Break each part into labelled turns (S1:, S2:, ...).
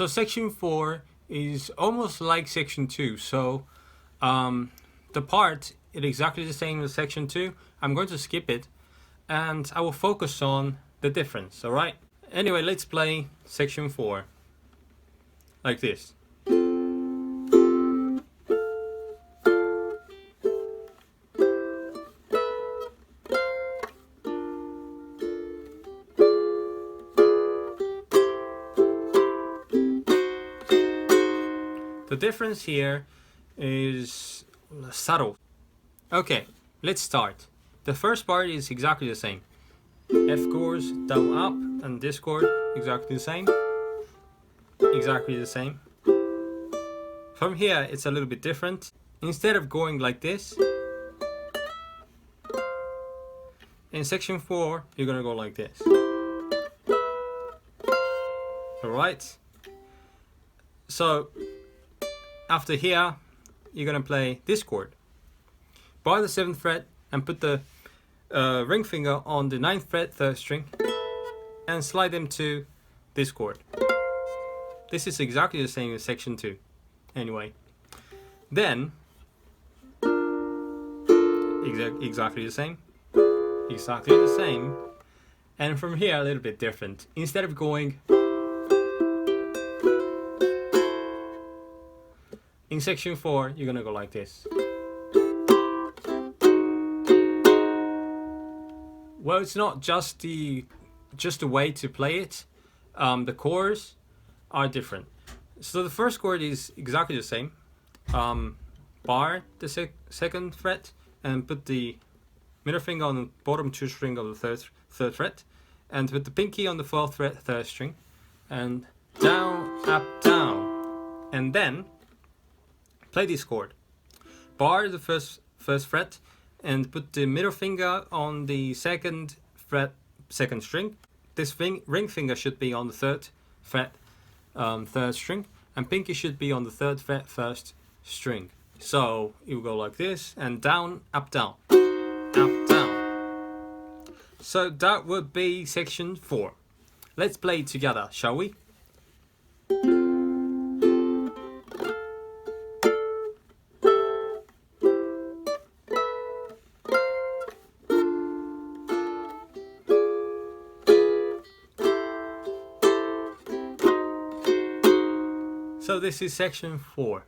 S1: So section 4 is almost like section 2. So the part is exactly the same as section 2. I'm going to skip it and I will focus on the difference, alright? Anyway, let's play section 4 like this. The difference here is subtle. Okay, let's start. The first part is exactly the same. F chords down up and this chord exactly the same. Exactly the same. From here it's a little bit different. Instead of going like this, in section 4 you're gonna go like this. Alright? So after here you're gonna play this chord. Bar the 7th fret and put the ring finger on the 9th fret 3rd string and slide them to this chord. This is exactly the same as section 2. Anyway, then exactly the same, and from here a little bit different. Instead of going in section 4, you're gonna go like this. Well, it's not just the way to play it. The chords are different. So the first chord is exactly the same. Bar the 2nd fret and put the middle finger on the bottom 2 string of the 3rd fret, and put the pinky on the 4th fret 3rd string, and down, up, down, and then play this chord. Bar the first fret and put the middle finger on the 2nd fret 2nd string. This ring finger should be on the 3rd fret 3rd string, and pinky should be on the 3rd fret 1st string. So you go like this, and down, up, down, up, down. So that would be section 4. Let's play it together, shall we? So this is section 4.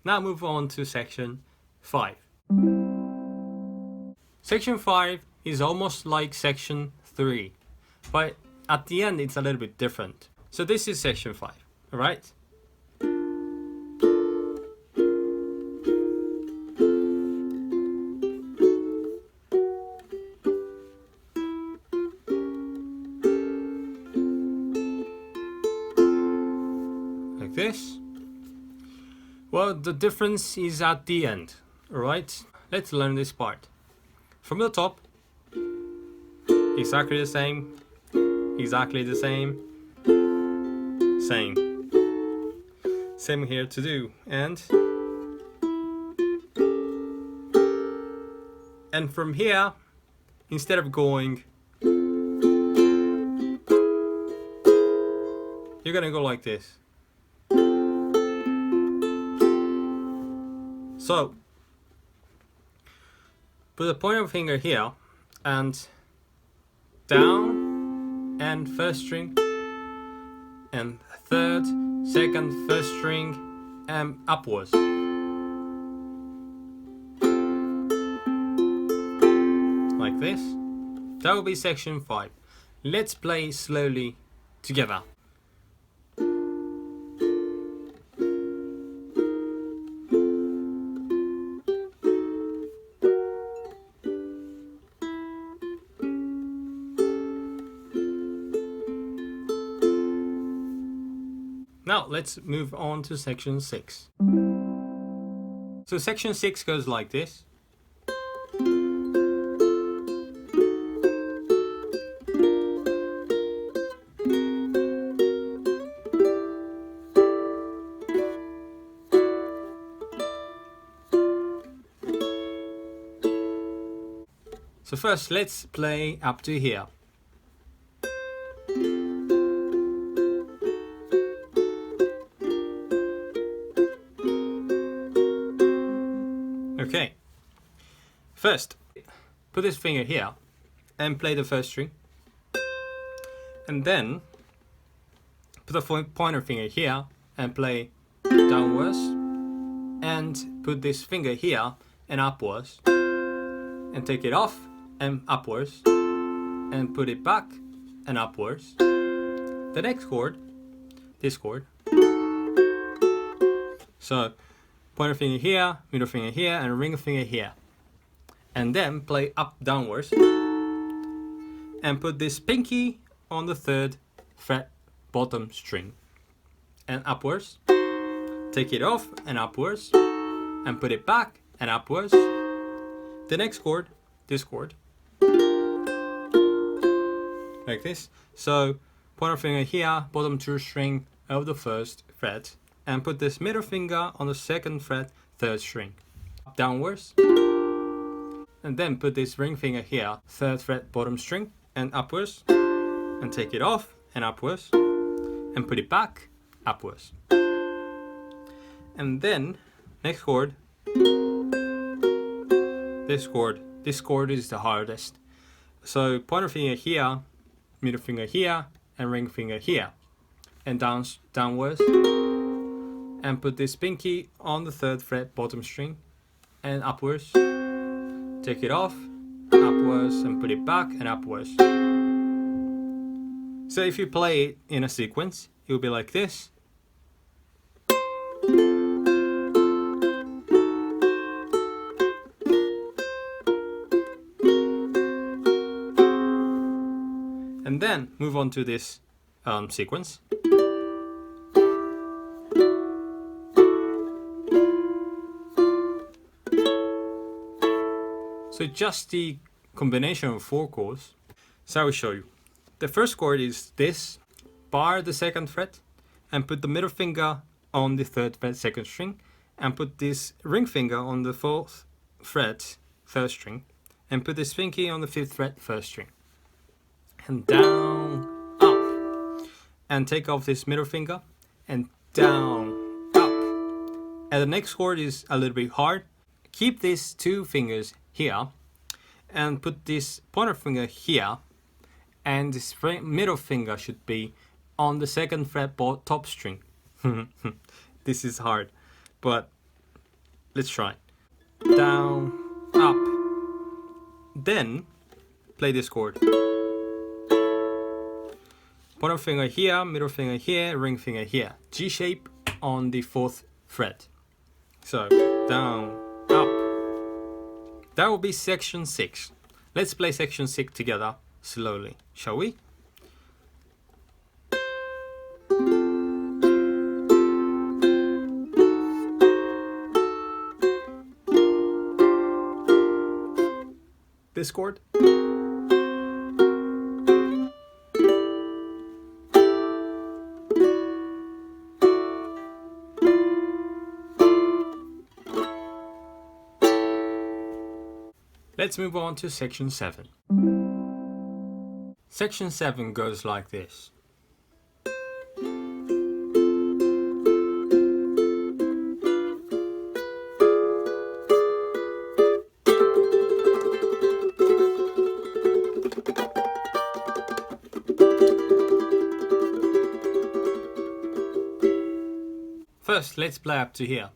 S1: Now move on to section 5. Section 5 is almost like section 3, but at the end it's a little bit different. So this is section 5, alright? Like this. Well, the difference is at the end, alright? Let's learn this part. From the top, exactly the same, same here to do, and from here, instead of going, you're gonna go like this. So put the pointer finger here and down, and 1st string, and 3rd, 2nd, 1st string, and upwards. Like this. That will be section 5. Let's play slowly together. Now let's move on to section 6. So section 6 goes like this. So first let's play up to here. Okay, first put this finger here and play the first string, and then put the pointer finger here and play downwards, and put this finger here and upwards, and take it off and upwards, and put it back and upwards. The next chord, this chord. So pointer finger here, middle finger here, and ring finger here. And then play up downwards. And put this pinky on the 3rd fret bottom string. And upwards. Take it off and upwards. And put it back and upwards. The next chord, this chord. Like this. So pointer finger here, bottom 2 string of the 1st fret. And put this middle finger on the 2nd fret, 3rd string. Downwards. And then put this ring finger here, 3rd fret bottom string, and upwards. And take it off and upwards. And put it back, upwards. And then, next chord. This chord. This chord is the hardest. So pointer finger here, middle finger here, and ring finger here. And downwards. And put this pinky on the 3rd fret bottom string and upwards. Take it off, upwards, and put it back and upwards. So if you play it in a sequence, it will be like this. And then move on to this sequence. So just the combination of 4 chords. So I will show you. The first chord is this, bar the 2nd fret, and put the middle finger on the 3rd fret 2nd string, and put this ring finger on the 4th fret 3rd string, and put this pinky on the 5th fret 1st string. And down, up, and take off this middle finger, and down, up. And the next chord is a little bit hard. Keep these 2 fingers here and put this pointer finger here, and this middle finger should be on the 2nd fret top string. This is hard, but let's try. Down, up. Then play this chord. Pointer finger here, middle finger here, ring finger here. G shape on the 4th fret. So down, up. That will be section 6. Let's play section 6 together slowly, shall we? This chord. Let's move on to section 7. Section 7 goes like this. First, let's play up to here.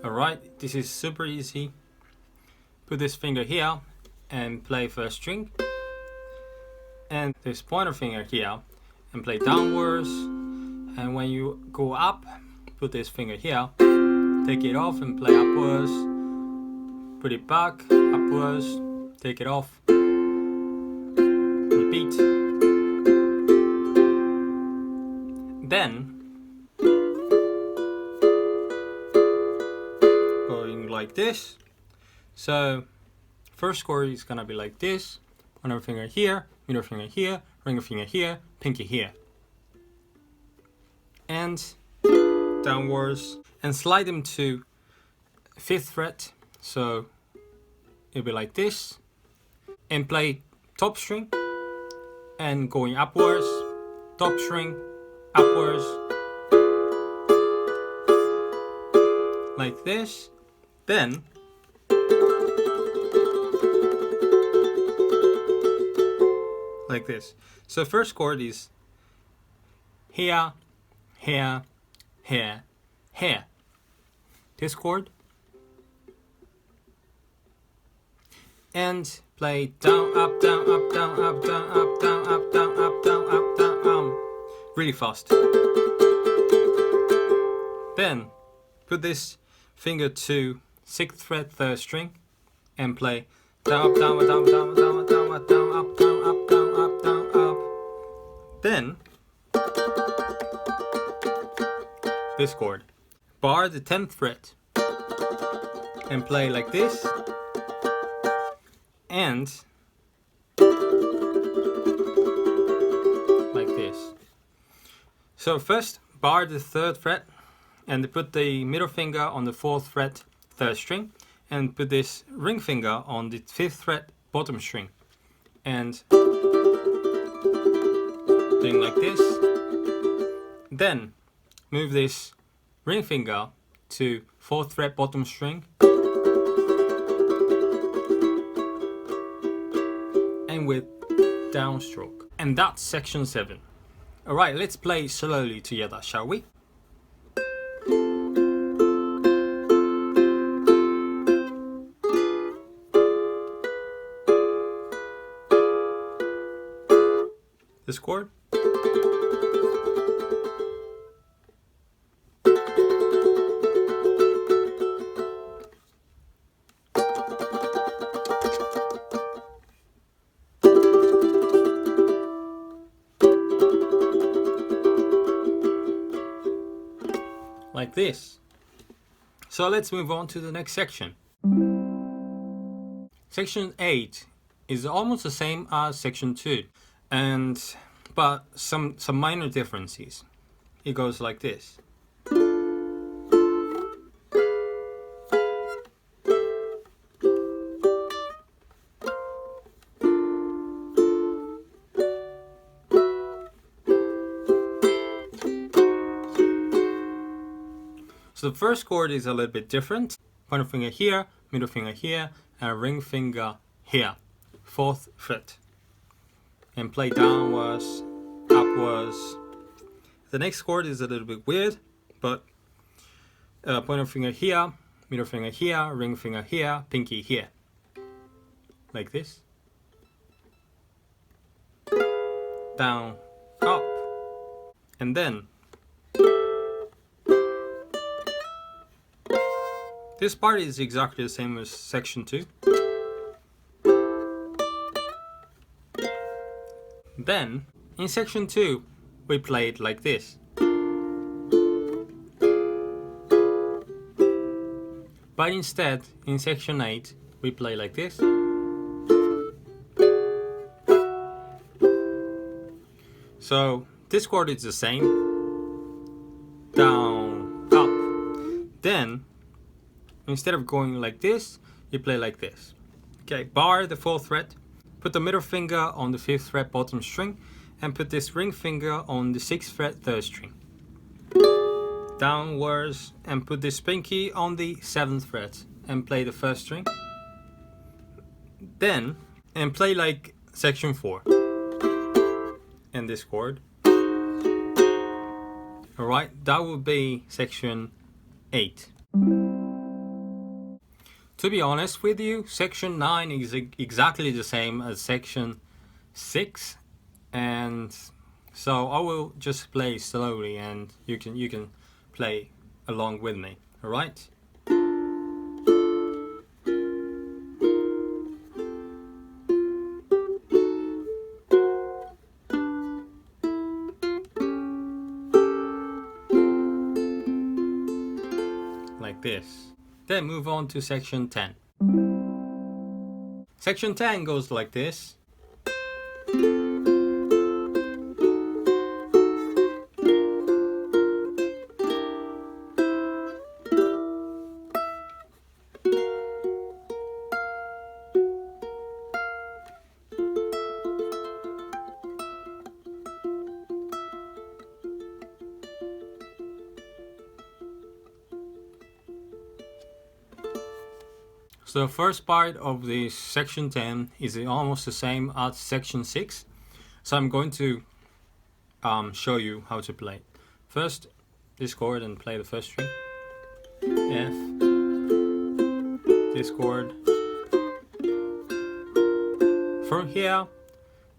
S1: Alright, this is super easy. Put this finger here and play 1st string. And this pointer finger here and play downwards. And when you go up, put this finger here, take it off and play upwards. Put it back, upwards, take it off. Repeat. Then going like this. So first chord is gonna be like this. Pointer finger here, middle finger here, ring finger here, pinky here. And downwards. And slide them to 5th fret. So it'll be like this. And play top string. And going upwards, top string, upwards, like this. Then like this. So first chord is here, here, here, here. This chord. And play down, up, down, up, down, up, down, up, down, up, down, up, down, up, down, really fast. Then put this finger to 6th fret 3rd string and play down, up, down, down, down, down, down, up, down, up, down, up, down, up, down, up. Then this chord. Bar the 10th fret and play like this. And like this. So first bar the 3rd fret and put the middle finger on the 4th fret 3rd string and put this ring finger on the 5th fret bottom string and doing like this. Then move this ring finger to 4th fret bottom string and with downstroke. And that's section 7. Alright, let's play slowly together, shall we? This chord. Like this. So let's move on to the next section. Section 8 is almost the same as section 2, but some minor differences. It goes like this. So the first chord is a little bit different. Pointer finger here, middle finger here, and ring finger here. 4th fret. And play downwards, upwards. The next chord is a little bit weird, but pointer finger here, middle finger here, ring finger here, pinky here. Like this. Down, up. And then this part is exactly the same as section 2. Then, in section 2, we play it like this. But instead, in section 8, we play like this. So, this chord is the same. Down, up. Then, instead of going like this, you play like this. Okay, bar the 4th fret, put the middle finger on the 5th fret bottom string, and put this ring finger on the 6th fret 3rd string. Downwards, and put this pinky on the 7th fret, and play the 1st string. Then, and play like section 4. And this chord. Alright, that would be section 8. To be honest with you, section 9 is exactly the same as section 6, and so I will just play slowly and you can play along with me, alright? Like this. Then move on to section 10. Section 10 goes like this. So the first part of the section 10 is almost the same as section 6. So I'm going to show you how to play. First, this chord and play the first string. F. This chord. From here,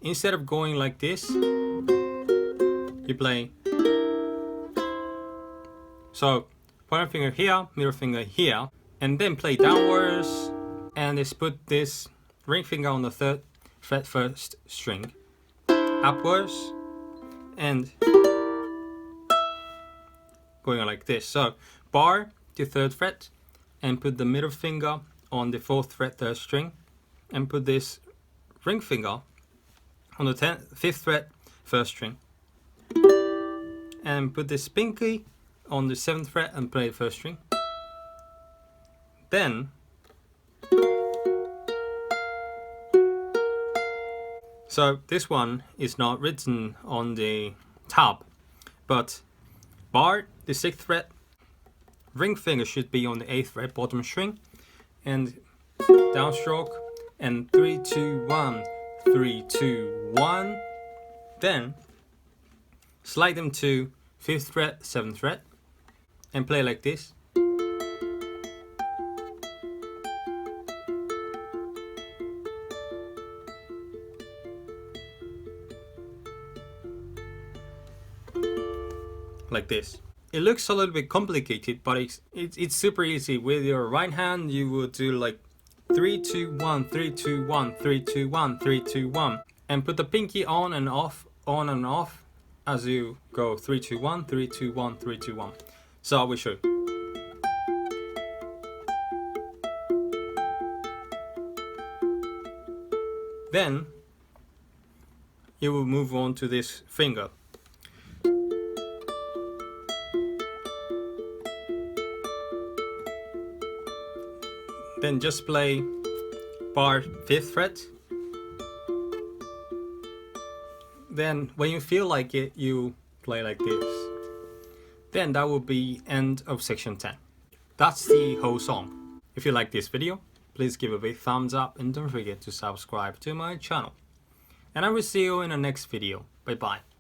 S1: instead of going like this, you play. So pointer finger here, middle finger here, and then play downwards, and just put this ring finger on the 3rd fret first string, upwards, and going like this. So bar to 3rd fret, and put the middle finger on the 4th fret 3rd string, and put this ring finger on the 5th fret 1st string, and put this pinky on the 7th fret and play the 1st string. Then so this one is not written on the tab, but bar the 6th fret, ring finger should be on the 8th fret bottom string, and downstroke, and 3 2 1 3 2 1. Then slide them to 5th fret 7th fret and play like this. Like this. It looks a little bit complicated, but it's super easy. With your right hand, you will do like 3 2 1 3 2 1 3 2 1 3 2 1, and put the pinky on and off as you go 3 2 1 3 2 1 3 2 1. So I will show you. Then you will move on to this finger. Then just play bar 5th fret. Then when you feel like it, you play like this. Then that will be end of section 10. That's the whole song. If you like this video, please give a big thumbs up and don't forget to subscribe to my channel. And I will see you in the next video. Bye bye.